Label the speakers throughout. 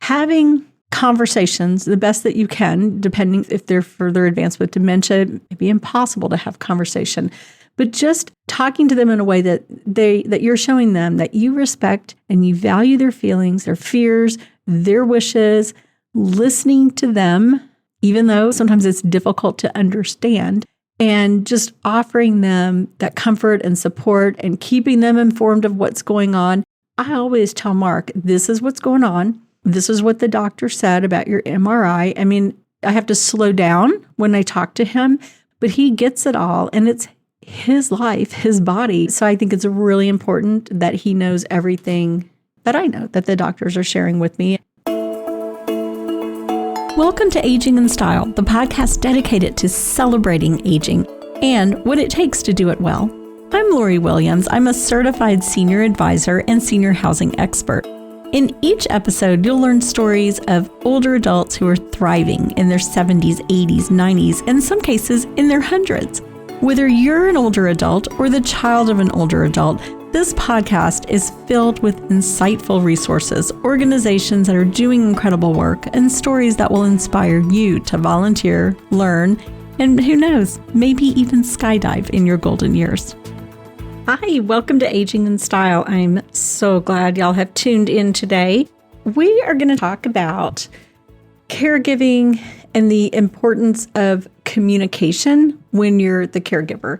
Speaker 1: having conversations the best that you can, depending if they're further advanced with dementia, it may be impossible to have conversation. But just talking to them in a way that you're showing them that you respect and you value their feelings, their fears, their wishes, listening to them, even though sometimes it's difficult to understand, and just offering them that comfort and support and keeping them informed of what's going on. I always tell Mark, this is what's going on. This is what the doctor said about your MRI. I mean, I have to slow down when I talk to him, but he gets it all, and it's his life, his body. So I think it's really important that he knows everything that I know that the doctors are sharing with me. Welcome to Aging in Style, the podcast dedicated to celebrating aging and what it takes to do it well. I'm Lori Williams. I'm a certified senior advisor and senior housing expert. In each episode, you'll learn stories of older adults who are thriving in their 70s, 80s, 90s, and in some cases in their hundreds. Whether you're an older adult or the child of an older adult, this podcast is filled with insightful resources, organizations that are doing incredible work, and stories that will inspire you to volunteer, learn, and who knows, maybe even skydive in your golden years. Hi, welcome to Aging in Style. I'm so glad y'all have tuned in today. We are going to talk about caregiving and the importance of communication when you're the caregiver.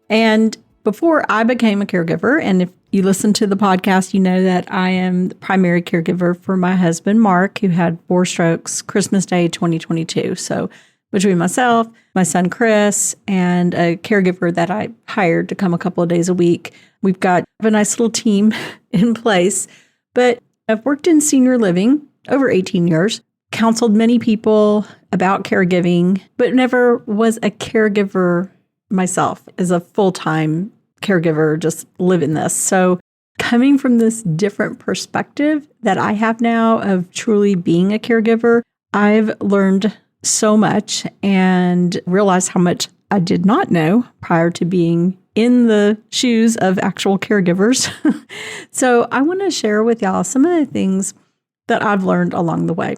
Speaker 1: And before I became a caregiver, and if you listen to the podcast, you know that I am the primary caregiver for my husband, Mark, who had 4 strokes Christmas Day 2022. So between myself, my son, Chris, and a caregiver that I hired to come a couple of days a week, we've got a nice little team in place. But I've worked in senior living over 18 years, counseled many people about caregiving, but never was a caregiver myself as a full-time caregiver, just living this. So coming from this different perspective that I have now of truly being a caregiver, I've learned so much and realized how much I did not know prior to being in the shoes of actual caregivers. So I want to share with y'all some of the things that I've learned along the way.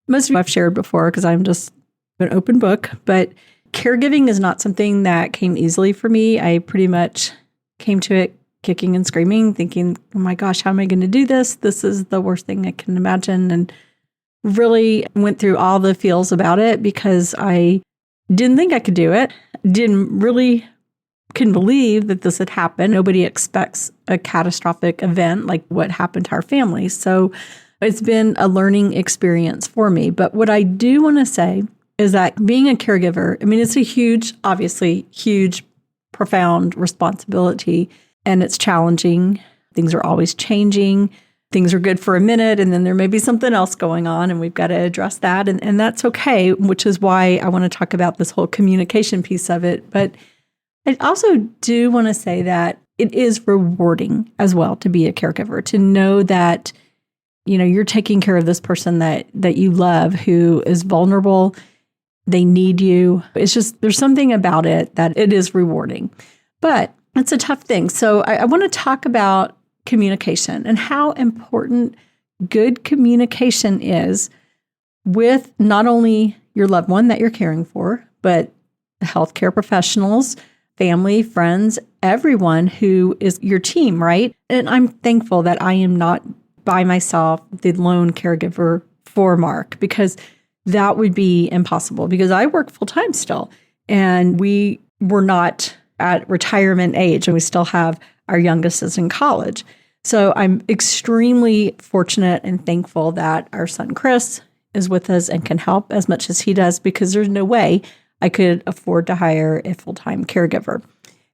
Speaker 1: Most of you I've shared before because I'm just an open book, but caregiving is not something that came easily for me. I pretty much came to it kicking and screaming, thinking, oh my gosh, how am I going to do this? This is the worst thing I can imagine. And really went through all the feels about it because I didn't think I could do it. Couldn't believe that this had happened. Nobody expects a catastrophic event like what happened to our family. So it's been a learning experience for me. But what I do want to say is that being a caregiver, I mean, it's a obviously huge, profound responsibility, and it's challenging. Things are always changing. Things are good for a minute, and then there may be something else going on, and we've got to address that. And that's okay, which is why I want to talk about this whole communication piece of it. But I also do want to say that it is rewarding as well to be a caregiver, to know that you're taking care of this person that you love who is vulnerable. They need you. It's just, there's something about it that it is rewarding, but it's a tough thing. So I want to talk about communication and how important good communication is with not only your loved one that you're caring for, but the healthcare professionals, family, friends, everyone who is your team, right? And I'm thankful that I am not by myself, the lone caregiver for Mark, because that would be impossible because I work full time still. And we were not at retirement age and we still have our youngest is in college. So I'm extremely fortunate and thankful that our son, Chris, is with us and can help as much as he does because there's no way I could afford to hire a full-time caregiver.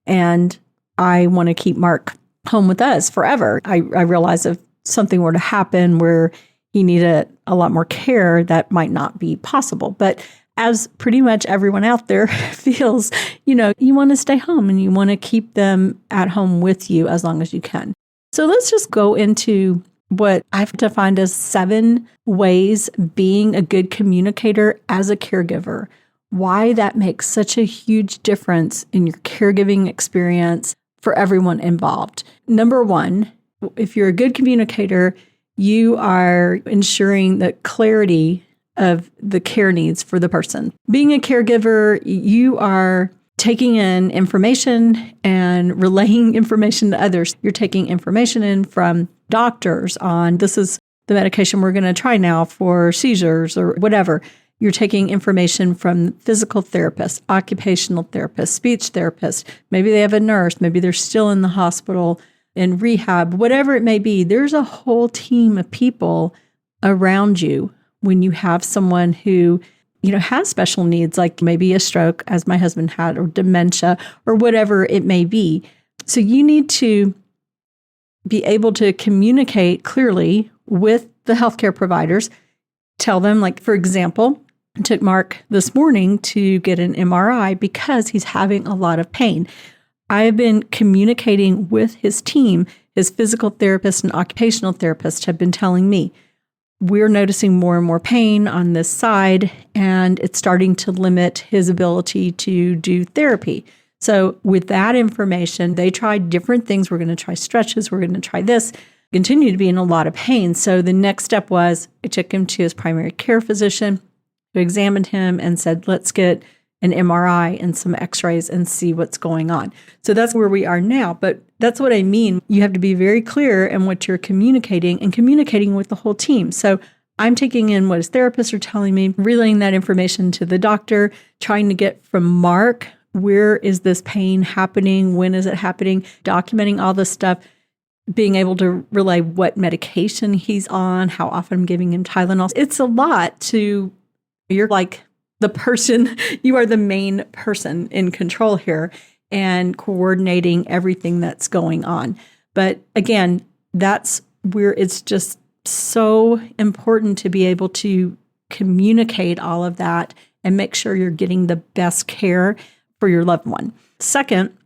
Speaker 1: And I want to keep Mark home with us forever. I realize if something were to happen where he needed a lot more care, that might not be possible. But as pretty much everyone out there feels, you want to stay home and you want to keep them at home with you as long as you can. So let's just go into what I've defined as 7 ways being a good communicator as a caregiver, why that makes such a huge difference in your caregiving experience for everyone involved. Number 1, if you're a good communicator, you are ensuring the clarity of the care needs for the person. Being a caregiver, you are taking in information and relaying information to others. You're taking information in from doctors on this is the medication we're going to try now for seizures or whatever. You're taking information from physical therapists, occupational therapists, speech therapists. Maybe they have a nurse. Maybe they're still in the hospital, in rehab, whatever it may be. There's a whole team of people around you when you have someone who has special needs, like maybe a stroke, as my husband had, or dementia, or whatever it may be. So you need to be able to communicate clearly with the healthcare providers. Tell them, like, for example, I took Mark this morning to get an MRI because he's having a lot of pain. I've been communicating with his team. His physical therapist and occupational therapist have been telling me, we're noticing more and more pain on this side, and it's starting to limit his ability to do therapy. So with that information, they tried different things. We're going to try stretches. We're going to try this. Continue to be in a lot of pain. So the next step was I took him to his primary care physician who examined him and said, let's get an MRI and some x-rays and see what's going on. So that's where we are now. But that's what I mean. You have to be very clear in what you're communicating and communicating with the whole team. So I'm taking in what his therapists are telling me, relaying that information to the doctor, trying to get from Mark, where is this pain happening? When is it happening? Documenting all this stuff, being able to relay what medication he's on, how often I'm giving him Tylenol. It's a lot you're like the person, you are the main person in control here and coordinating everything that's going on. But again, that's where it's just so important to be able to communicate all of that and make sure you're getting the best care for your loved one. Second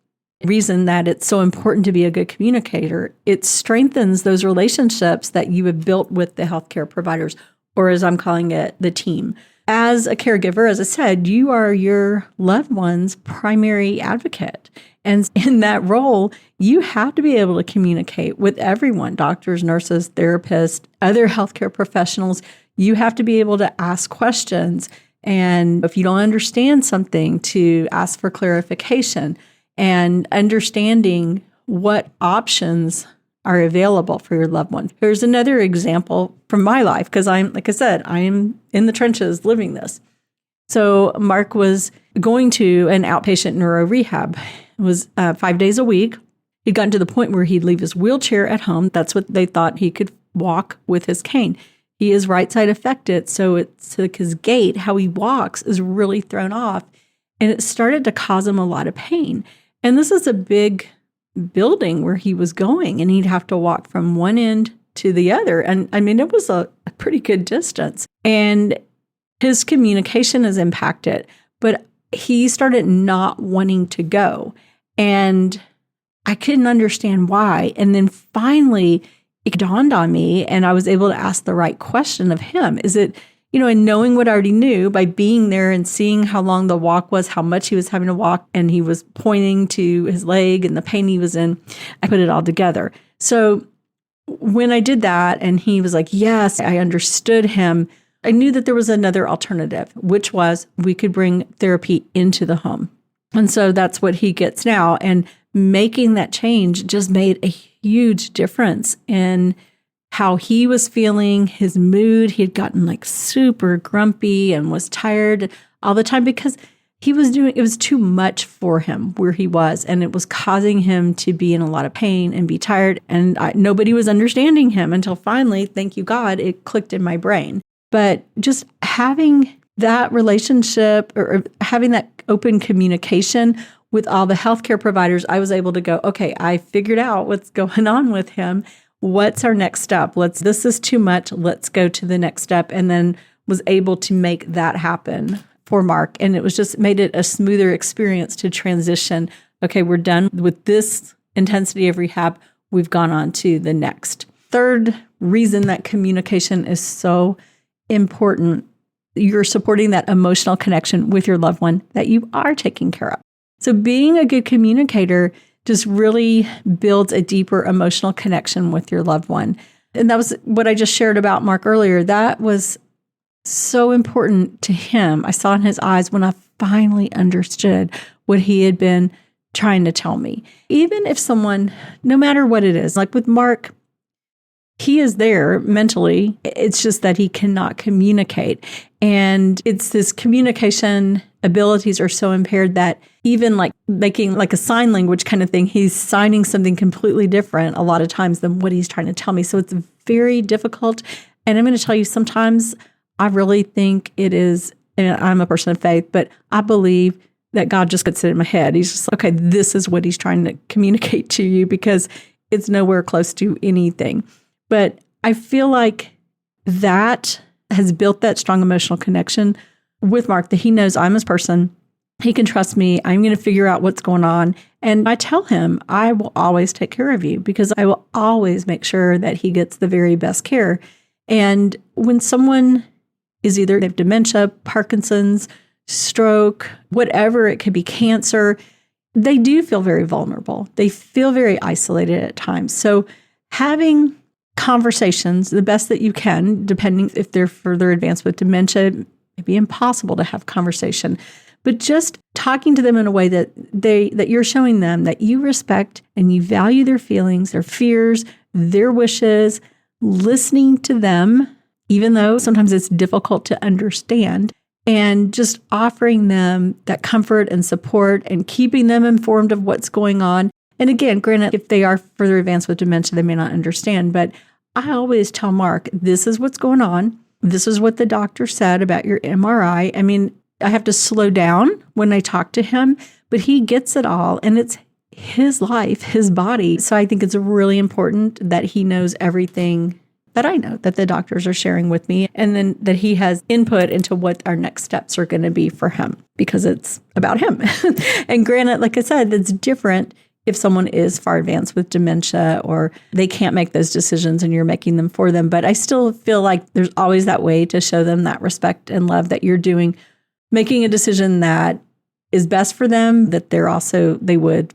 Speaker 1: reason that it's so important to be a good communicator, it strengthens those relationships that you have built with the healthcare providers, or as I'm calling it, the team. As a caregiver, as I said, you are your loved one's primary advocate. And in that role, you have to be able to communicate with everyone, doctors, nurses, therapists, other healthcare professionals. You have to be able to ask questions. And if you don't understand something, to ask for clarification and understanding what options are available for your loved one. Here's another example from my life, because like I said, I am in the trenches living this. So Mark was going to an outpatient neuro rehab. It was 5 days a week. He'd gotten to the point where he'd leave his wheelchair at home. That's what they thought he could walk with his cane. He is right side affected, so it's like his gait, how he walks, is really thrown off. And it started to cause him a lot of pain. And this is a big building where he was going, and he'd have to walk from one end to the other. And I mean, it was a pretty good distance. And his communication is impacted, but he started not wanting to go. And I couldn't understand why. And then finally, it dawned on me, and I was able to ask the right question of him. Is it, and knowing what I already knew by being there and seeing how long the walk was, how much he was having to walk, and he was pointing to his leg and the pain he was in, I put it all together. So when I did that and he was like, yes, I understood him, I knew that there was another alternative, which was we could bring therapy into the home. And so that's what he gets now. And making that change just made a huge difference in how he was feeling, his mood. He had gotten like super grumpy and was tired all the time because it was too much for him where he was, and it was causing him to be in a lot of pain and be tired. And nobody was understanding him until finally, thank you God, it clicked in my brain. But just having that relationship or having that open communication with all the healthcare providers, I was able to go, okay, I figured out what's going on with him. What's our next step? This is too much. Let's go to the next step. And then was able to make that happen for Mark. And it was just made it a smoother experience to transition. Okay, we're done with this intensity of rehab. We've gone on to the next. Third reason that communication is so important, you're supporting that emotional connection with your loved one that you are taking care of. So being a good communicator just really builds a deeper emotional connection with your loved one. And that was what I just shared about Mark earlier. That was so important to him. I saw in his eyes when I finally understood what he had been trying to tell me. Even if someone, no matter what it is, like with Mark, he is there mentally. It's just that he cannot communicate. And it's this communication abilities are so impaired that even like making like a sign language kind of thing, he's signing something completely different a lot of times than what he's trying to tell me. So it's very difficult. And I'm going to tell you, sometimes I really think it is, and I'm a person of faith, but I believe that God just puts it in my head. He's just like, okay, this is what he's trying to communicate to you, because it's nowhere close to anything. But I feel like that has built that strong emotional connection with Mark, that he knows I'm his person. He can trust me. I'm going to figure out what's going on. And I tell him, I will always take care of you, because I will always make sure that he gets the very best care. And when someone is either they have dementia, Parkinson's, stroke, whatever, it could be cancer, they do feel very vulnerable. They feel very isolated at times. So having conversations, the best that you can, depending if they're further advanced with dementia, it may be impossible to have conversation, but just talking to them in a way that you're showing them that you respect and you value their feelings, their fears, their wishes, listening to them, even though sometimes it's difficult to understand, and just offering them that comfort and support and keeping them informed of what's going on. And again, granted, if they are further advanced with dementia, they may not understand, but I always tell Mark, this is what's going on. This is what the doctor said about your MRI. I mean, I have to slow down when I talk to him, but he gets it all, and it's his life, his body. So I think it's really important that he knows everything that I know, that the doctors are sharing with me, and then that he has input into what our next steps are going to be for him, because it's about him. And granted, like I said, it's different if someone is far advanced with dementia or they can't make those decisions and you're making them for them. But I still feel like there's always that way to show them that respect and love, that you're making a decision that is best for them, that they would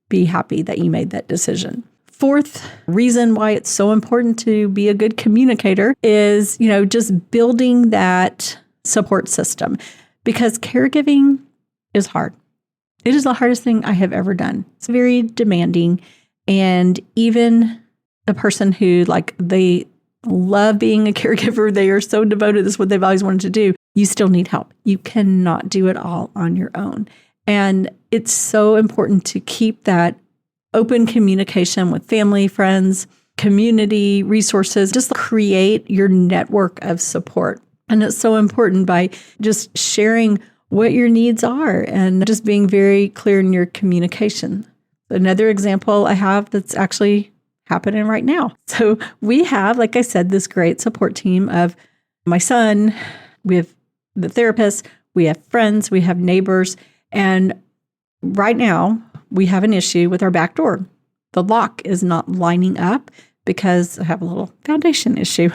Speaker 1: be happy that you made that decision. Fourth reason why it's so important to be a good communicator is, just building that support system, because caregiving is hard. It is the hardest thing I have ever done. It's very demanding. And even a person who they love being a caregiver, they are so devoted, this is what they've always wanted to do, you still need help. You cannot do it all on your own. And it's so important to keep that open communication with family, friends, community, resources, just create your network of support. And it's so important by just sharing what your needs are and just being very clear in your communication. Another example I have that's actually happening right now. So we have, like I said, this great support team of my son, we have the therapist, we have friends, we have neighbors, and right now we have an issue with our back door. The lock is not lining up because I have a little foundation issue.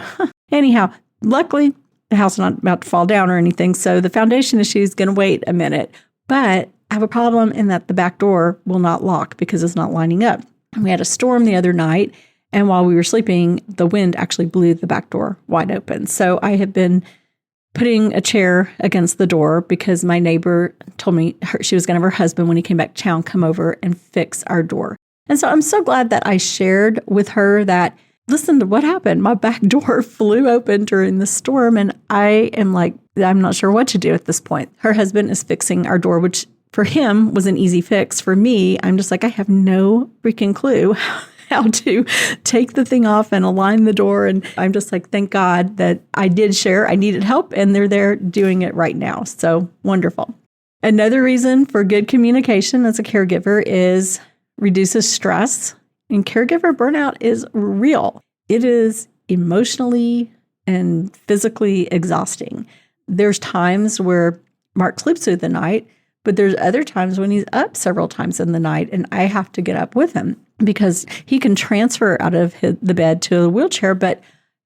Speaker 1: Anyhow, luckily, the house is not about to fall down or anything, so the foundation issue is going to wait a minute. But I have a problem in that the back door will not lock because it's not lining up. And we had a storm the other night, and while we were sleeping, the wind actually blew the back door wide open. So I have been putting a chair against the door because my neighbor told me she was going to have her husband, when he came back to town, come over and fix our door. And so I'm so glad that I shared with her that, listen to what happened. My back door flew open during the storm, and I am I'm not sure what to do at this point. Her husband is fixing our door, which for him was an easy fix. For me, I'm just I have no freaking clue how to take the thing off and align the door. And I'm just thank God that I did share. I needed help, and they're there doing it right now. So wonderful. Another reason for good communication as a caregiver is reduces stress. And caregiver burnout is real. It is emotionally and physically exhausting. There's times where Mark sleeps through the night, but there's other times when he's up several times in the night, and I have to get up with him because he can transfer out of the bed to a wheelchair, but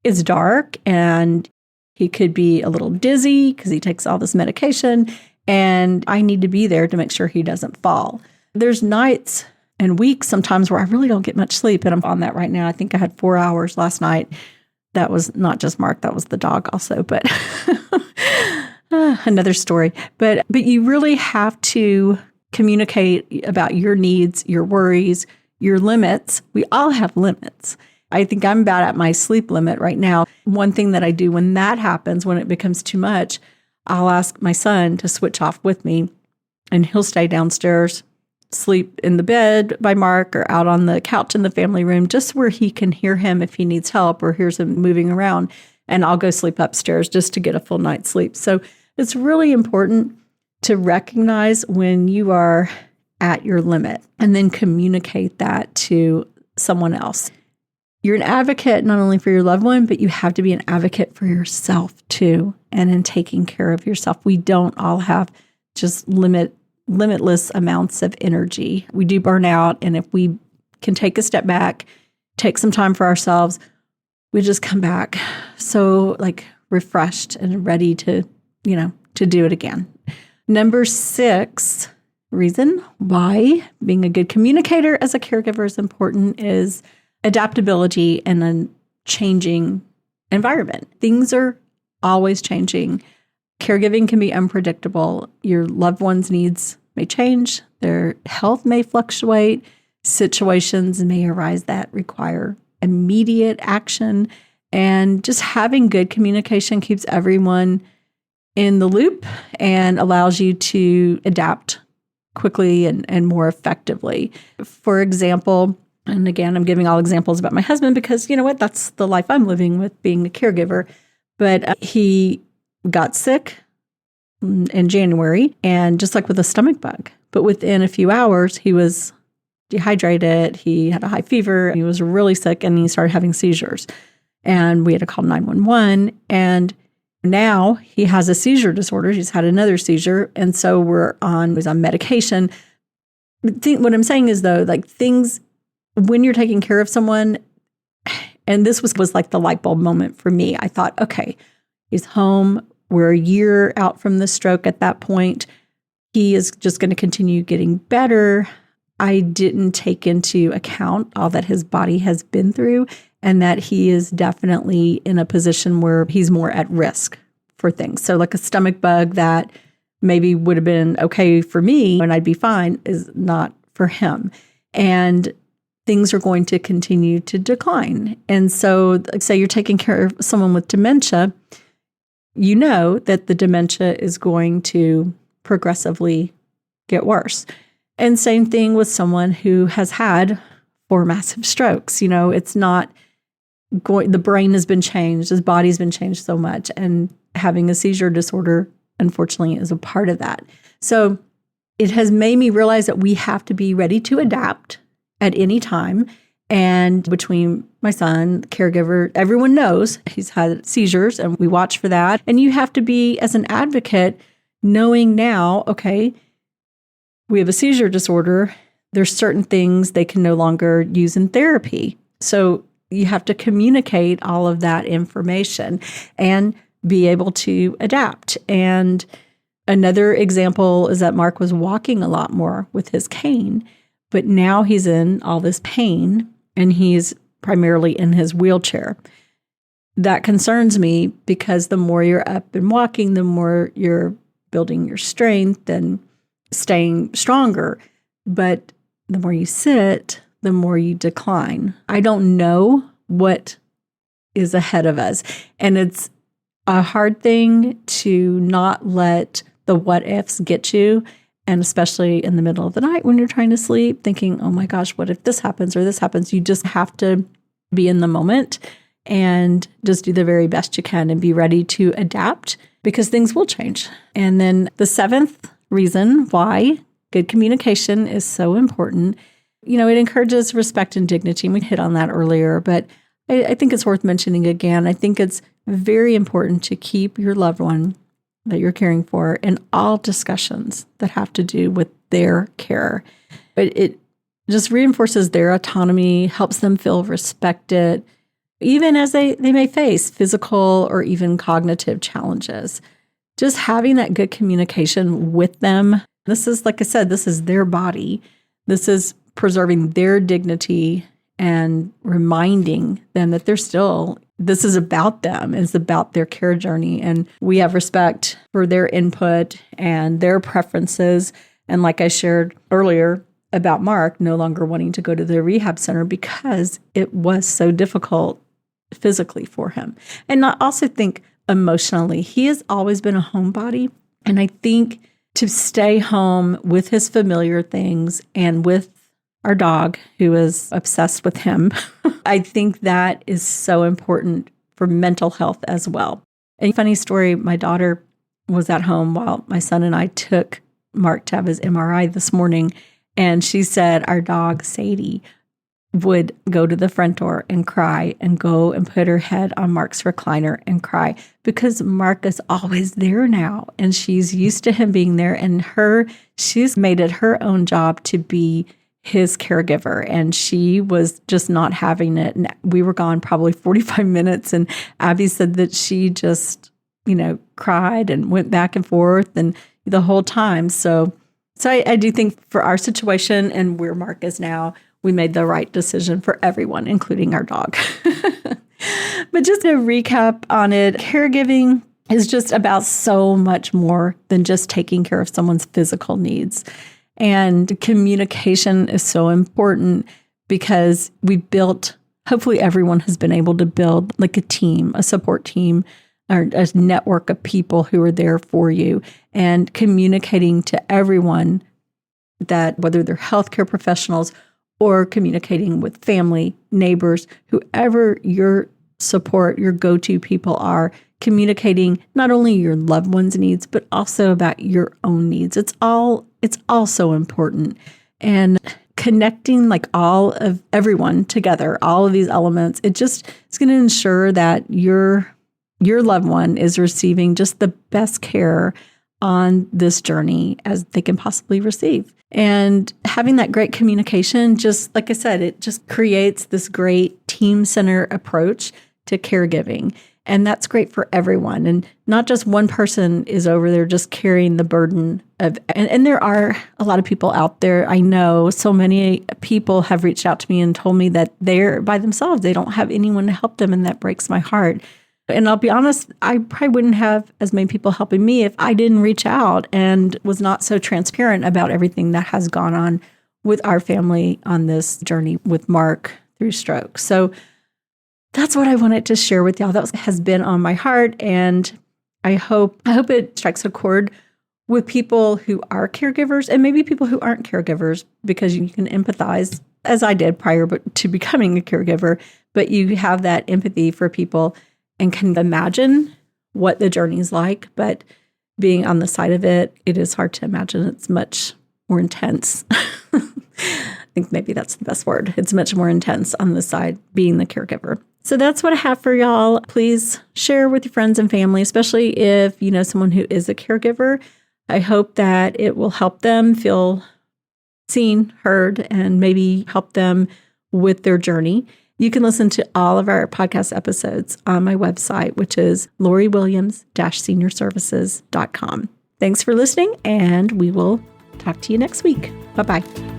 Speaker 1: it's dark and he could be a little dizzy because he takes all this medication, and I need to be there to make sure he doesn't fall. There's nights and weeks sometimes where I really don't get much sleep. And I'm on that right now. I think I had 4 hours last night. That was not just Mark, that was the dog also, but another story. But you really have to communicate about your needs, your worries, your limits. We all have limits. I think I'm about at my sleep limit right now. One thing that I do when that happens, when it becomes too much, I'll ask my son to switch off with me, and he'll stay downstairs, sleep in the bed by Mark or out on the couch in the family room, just where he can hear him if he needs help or hears him moving around. And I'll go sleep upstairs just to get a full night's sleep. So it's really important to recognize when you are at your limit and then communicate that to someone else. You're an advocate not only for your loved one, but you have to be an advocate for yourself too, and in taking care of yourself. We don't all have just limitless amounts of energy. We do burn out, and if we can take a step back, take some time for ourselves, we just come back so refreshed and ready to do it again. Number 6 reason why being a good communicator as a caregiver is important is adaptability in a changing environment. Things are always changing. Caregiving can be unpredictable. Your loved one's needs may change. Their health may fluctuate. Situations may arise that require immediate action. And just having good communication keeps everyone in the loop and allows you to adapt quickly and more effectively. For example, and again, I'm giving all examples about my husband because, you know what, that's the life I'm living with being a caregiver. But he got sick in January, and just like with a stomach bug. But within a few hours, he was dehydrated, he had a high fever, he was really sick, and he started having seizures. And we had to call 911, and now he has a seizure disorder. He's had another seizure, and so he's on medication. What I'm saying is, though, things, when you're taking care of someone, and this was like the light bulb moment for me. I thought, okay, he's home. We're a year out from the stroke at that point. He is just going to continue getting better. I didn't take into account all that his body has been through and that he is definitely in a position where he's more at risk for things. So like a stomach bug that maybe would have been okay for me and I'd be fine is not for him. And things are going to continue to decline. And so, say you're taking care of someone with dementia, you know that the dementia is going to progressively get worse. And same thing with someone who has had 4 massive strokes. It's not going, the brain has been changed, his body's been changed so much. And having a seizure disorder, unfortunately, is a part of that. So it has made me realize that we have to be ready to adapt at any time. And between my son, caregiver, everyone knows he's had seizures and we watch for that. And you have to be, as an advocate, knowing now, okay, we have a seizure disorder. There's certain things they can no longer use in therapy. So you have to communicate all of that information and be able to adapt. And another example is that Mark was walking a lot more with his cane, but now he's in all this pain and he's primarily in his wheelchair. That concerns me because the more you're up and walking, the more you're building your strength and staying stronger. But the more you sit, the more you decline. I don't know what is ahead of us. And it's a hard thing to not let the what ifs get you. And especially in the middle of the night when you're trying to sleep, thinking, oh my gosh, what if this happens or this happens? You just have to be in the moment and just do the very best you can and be ready to adapt because things will change. And then the 7th reason why good communication is so important, it encourages respect and dignity. And we hit on that earlier, but I think it's worth mentioning again. I think it's very important to keep your loved one that you're caring for in all discussions that have to do with their care. It just reinforces their autonomy, helps them feel respected, even as they may face physical or even cognitive challenges. Just having that good communication with them. This is, like I said, this is their body. This is preserving their dignity and reminding them that this is about them. It's about their care journey. And we have respect for their input and their preferences. And like I shared earlier about Mark no longer wanting to go to the rehab center because it was so difficult physically for him. And I also think emotionally, he has always been a homebody. And I think to stay home with his familiar things and with our dog, who is obsessed with him, I think that is so important for mental health as well. A funny story, my daughter was at home while my son and I took Mark to have his MRI this morning, and she said our dog, Sadie, would go to the front door and cry and go and put her head on Mark's recliner and cry because Mark is always there now, and she's used to him being there, and she's made it her own job to be his caregiver, and she was just not having it. And we were gone probably 45 minutes, and Abby said that she just, cried and went back and forth and the whole time. So I do think for our situation and where Mark is now, we made the right decision for everyone, including our dog. But just to recap on it, caregiving is just about so much more than just taking care of someone's physical needs. And communication is so important because hopefully everyone has been able to build like a team, a support team, or a network of people who are there for you, and communicating to everyone that whether they're healthcare professionals or communicating with family, neighbors, whoever your support, your go-to people are, communicating not only your loved one's needs, but also about your own needs. It's all so important. And connecting like all of everyone together, all of these elements, it's going to ensure that your loved one is receiving just the best care on this journey as they can possibly receive. And having that great communication, just like I said, it just creates this great team-centered approach to caregiving. And that's great for everyone. And not just one person is over there just carrying the burden of, and there are a lot of people out there. I know so many people have reached out to me and told me that they're by themselves. They don't have anyone to help them. And that breaks my heart. And I'll be honest, I probably wouldn't have as many people helping me if I didn't reach out and was not so transparent about everything that has gone on with our family on this journey with Mark through stroke. So that's what I wanted to share with y'all. That has been on my heart, and I hope it strikes a chord with people who are caregivers and maybe people who aren't caregivers, because you can empathize, as I did prior to becoming a caregiver, but you have that empathy for people and can imagine what the journey is like. But being on the side of it, it is hard to imagine. It's much more intense. I think maybe that's the best word. It's much more intense on the side being the caregiver. So that's what I have for y'all. Please share with your friends and family, especially if you know someone who is a caregiver. I hope that it will help them feel seen, heard, and maybe help them with their journey. You can listen to all of our podcast episodes on my website, which is loriwilliams-seniorservices.com. Thanks for listening, and we will talk to you next week. Bye-bye.